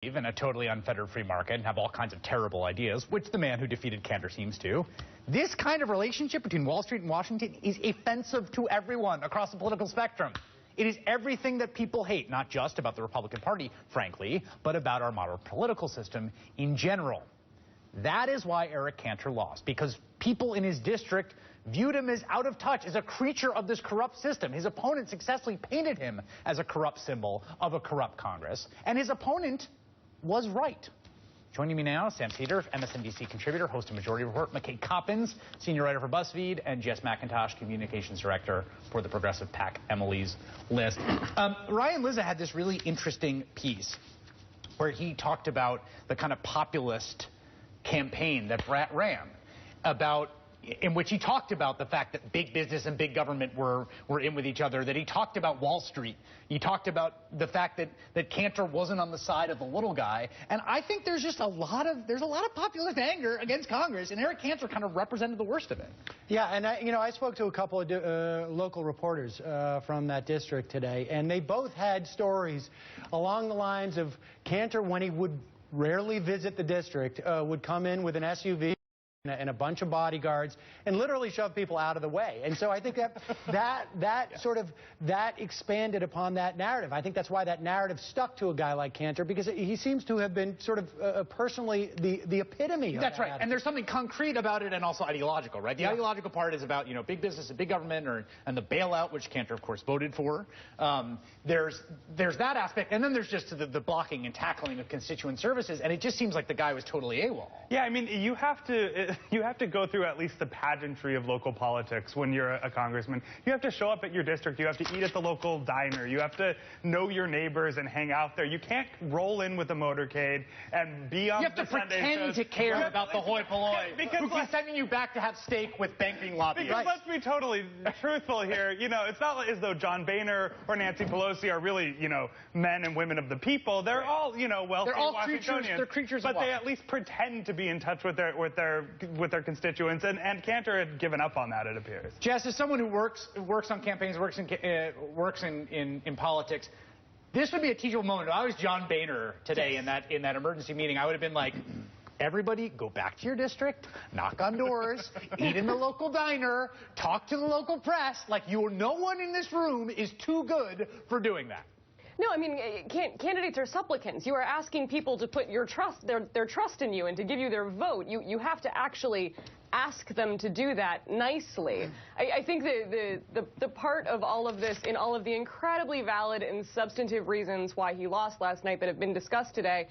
in a totally unfettered free market and have all kinds of terrible ideas, which the man who defeated Cantor seems to. This kind of relationship between Wall Street and Washington is offensive to everyone across the political spectrum. It is everything that people hate, not just about the Republican Party, frankly, but about our modern political system in general. That is why Eric Cantor lost, because people in his district viewed him as out of touch, as a creature of this corrupt system. His opponent successfully painted him as a corrupt symbol of a corrupt Congress, and his opponent was right. Joining me now, Sam Cedar, MSNBC contributor, host of Majority Report, McKay Coppins, senior writer for BuzzFeed, and Jess McIntosh, communications director for the progressive PAC Emily's List. Ryan Lizza had this really interesting piece where he talked about the kind of populist campaign that Brett ran, in which he talked about the fact that big business and big government were in with each other, that he talked about Wall Street. He talked about the fact that Cantor wasn't on the side of the little guy. And I think there's just a lot of populist anger against Congress, and Eric Cantor kind of represented the worst of it. Yeah, and I spoke to a couple of local reporters from that district today, and they both had stories along the lines of Cantor, when he would rarely visit the district, would come in with an SUV and a bunch of bodyguards and literally shove people out of the way. And so I think that expanded upon that narrative. I think that's why that narrative stuck to a guy like Cantor, because he seems to have been sort of personally the epitome of That's that right. attitude. And there's something concrete about it and also ideological, right? The ideological part is about, big business and big government and the bailout, which Cantor, of course, voted for. There's that aspect. And then there's just the blocking and tackling of constituent services. And it just seems like the guy was totally AWOL. Yeah, I mean, you have to go through at least the pageantry of local politics when you're a congressman. You have to show up at your district. You have to eat at the local diner. You have to know your neighbors and hang out there. You can't roll in with a motorcade and be on the Sunday shows. You have to pretend to care about the hoi polloi. Because who keeps sending you back to have steak with banking lobbyists. Because let's be totally truthful here. It's not as though John Boehner or Nancy Pelosi are really, men and women of the people. They're all, wealthy They're all Washingtonians. They're creatures but of they at least pretend to be in touch with their constituents, and Cantor had given up on that, it appears. Jess, as someone who works on campaigns, works in politics, this would be a teachable moment. If I was John Boehner today in that emergency meeting, I would have been like, everybody go back to your district, knock on doors, eat in the local diner, talk to the local press. Like, no one in this room is too good for doing that. No, I mean, candidates are supplicants. You are asking people to put their trust in you and to give you their vote. You have to actually ask them to do that nicely. I think the part of all of this, in all of the incredibly valid and substantive reasons why he lost last night that have been discussed today,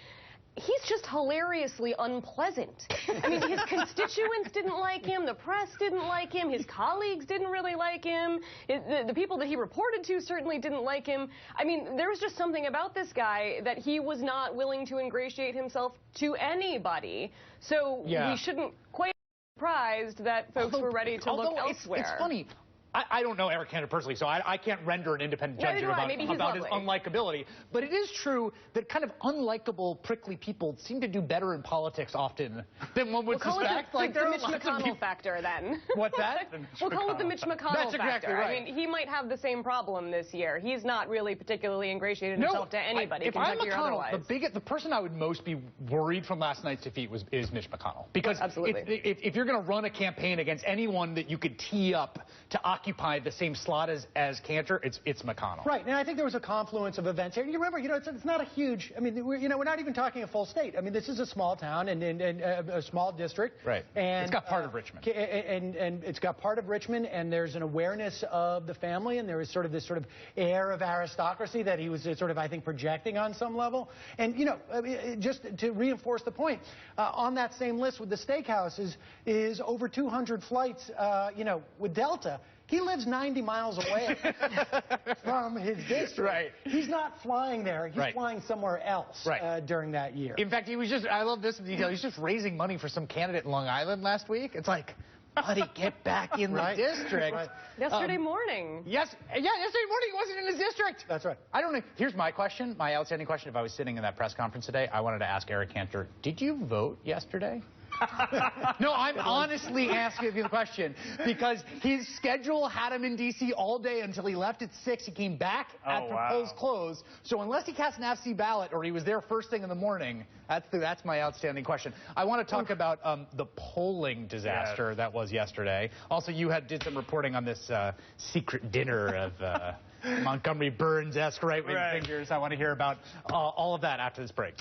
he's just hilariously unpleasant. I mean, his constituents didn't like him, the press didn't like him, his colleagues didn't really like him, the people that he reported to certainly didn't like him. I mean, there was just something about this guy that he was not willing to ingratiate himself to anybody. So we shouldn't quite be surprised that folks were ready to look elsewhere. It's funny. I don't know Eric Cantor personally, so I can't render an independent judgment about his unlikability. But it is true that kind of unlikable, prickly people seem to do better in politics often than one would suspect. Like the Mitch McConnell factor, then. What's that? We'll call it the Mitch McConnell factor. Exactly right. I mean, he might have the same problem this year. He's not really particularly ingratiated himself to anybody, if I'm Kentucky or otherwise. The person I would most be worried from last night's defeat is Mitch McConnell. Because if you're going to run a campaign against anyone that you could tee up to occupy the same slot as Cantor, it's McConnell. Right, and I think there was a confluence of events here. You remember, it's not a huge. I mean, we're not even talking a full state. I mean, this is a small town and a small district. Right. And it's got part of Richmond. And it's got part of Richmond, and there's an awareness of the family, and there is this sort of air of aristocracy that he was I think, projecting on some level. And just to reinforce the point, on that same list with the steakhouses is over 200 flights. With Delta. He lives 90 miles away from his district. Right. He's not flying there. He's flying somewhere else during that year. In fact, I love this detail, he's just raising money for some candidate in Long Island last week. It's like, buddy, get back in the district. Yesterday morning. Yesterday morning he wasn't in his district. That's right. I don't know. Here's my question, my outstanding question. If I was sitting in that press conference today, I wanted to ask Eric Cantor, did you vote yesterday? No, I'm honestly asking you the question because his schedule had him in D.C. all day until he left at 6. He came back after polls closed. So unless he cast an absentee ballot or he was there first thing in the morning, that's my outstanding question. I want to talk about the polling disaster that was yesterday. Also, you did some reporting on this secret dinner of Montgomery Burns-esque right-wing figures. I want to hear about all of that after this break.